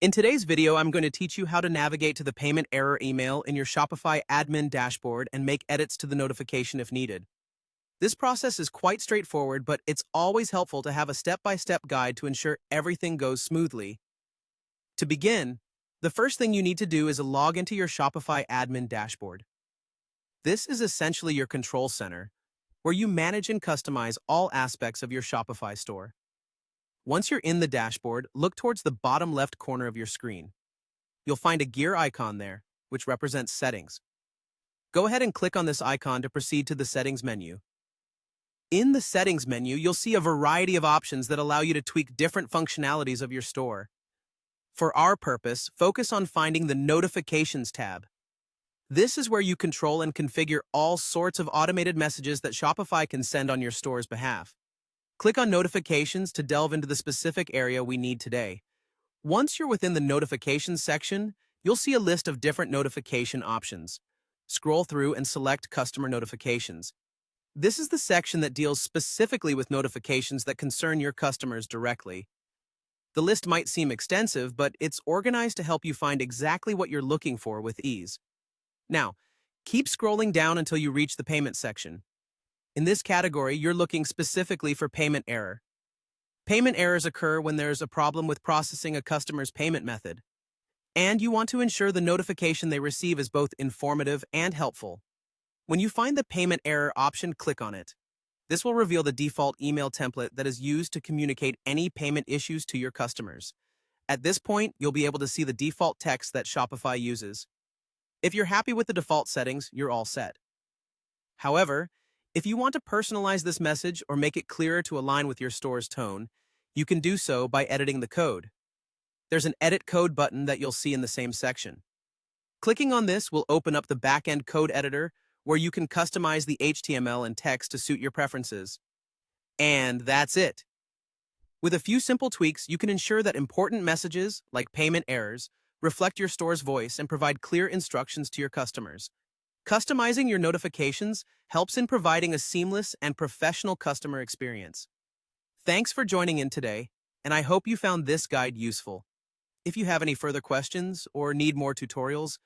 In today's video, I'm going to teach you how to navigate to the payment error email in your Shopify admin dashboard and make edits to the notification if needed. This process is quite straightforward, but it's always helpful to have a step-by-step guide to ensure everything goes smoothly. To begin, the first thing you need to do is log into your Shopify admin dashboard. This is essentially your control center, where you manage and customize all aspects of your Shopify store. Once you're in the dashboard, look towards the bottom left corner of your screen. You'll find a gear icon there, which represents settings. Go ahead and click on this icon to proceed to the settings menu. In the settings menu, you'll see a variety of options that allow you to tweak different functionalities of your store. For our purpose, focus on finding the Notifications tab. This is where you control and configure all sorts of automated messages that Shopify can send on your store's behalf. Click on Notifications to delve into the specific area we need today. Once you're within the Notifications section, you'll see a list of different notification options. Scroll through and select Customer Notifications. This is the section that deals specifically with notifications that concern your customers directly. The list might seem extensive, but it's organized to help you find exactly what you're looking for with ease. Now, keep scrolling down until you reach the Payment section. In this category, you're looking specifically for payment error. Payment errors occur when there's a problem with processing a customer's payment method, and you want to ensure the notification they receive is both informative and helpful. When you find the payment error option, click on it. This will reveal the default email template that is used to communicate any payment issues to your customers. At this point, you'll be able to see the default text that Shopify uses. If you're happy with the default settings, you're all set. However, if you want to personalize this message or make it clearer to align with your store's tone, you can do so by editing the code. There's an Edit Code button that you'll see in the same section. Clicking on this will open up the back-end code editor where you can customize the HTML and text to suit your preferences. And that's it. With a few simple tweaks, you can ensure that important messages, like payment errors, reflect your store's voice and provide clear instructions to your customers. Customizing your notifications helps in providing a seamless and professional customer experience. Thanks for joining in today, and I hope you found this guide useful. If you have any further questions or need more tutorials,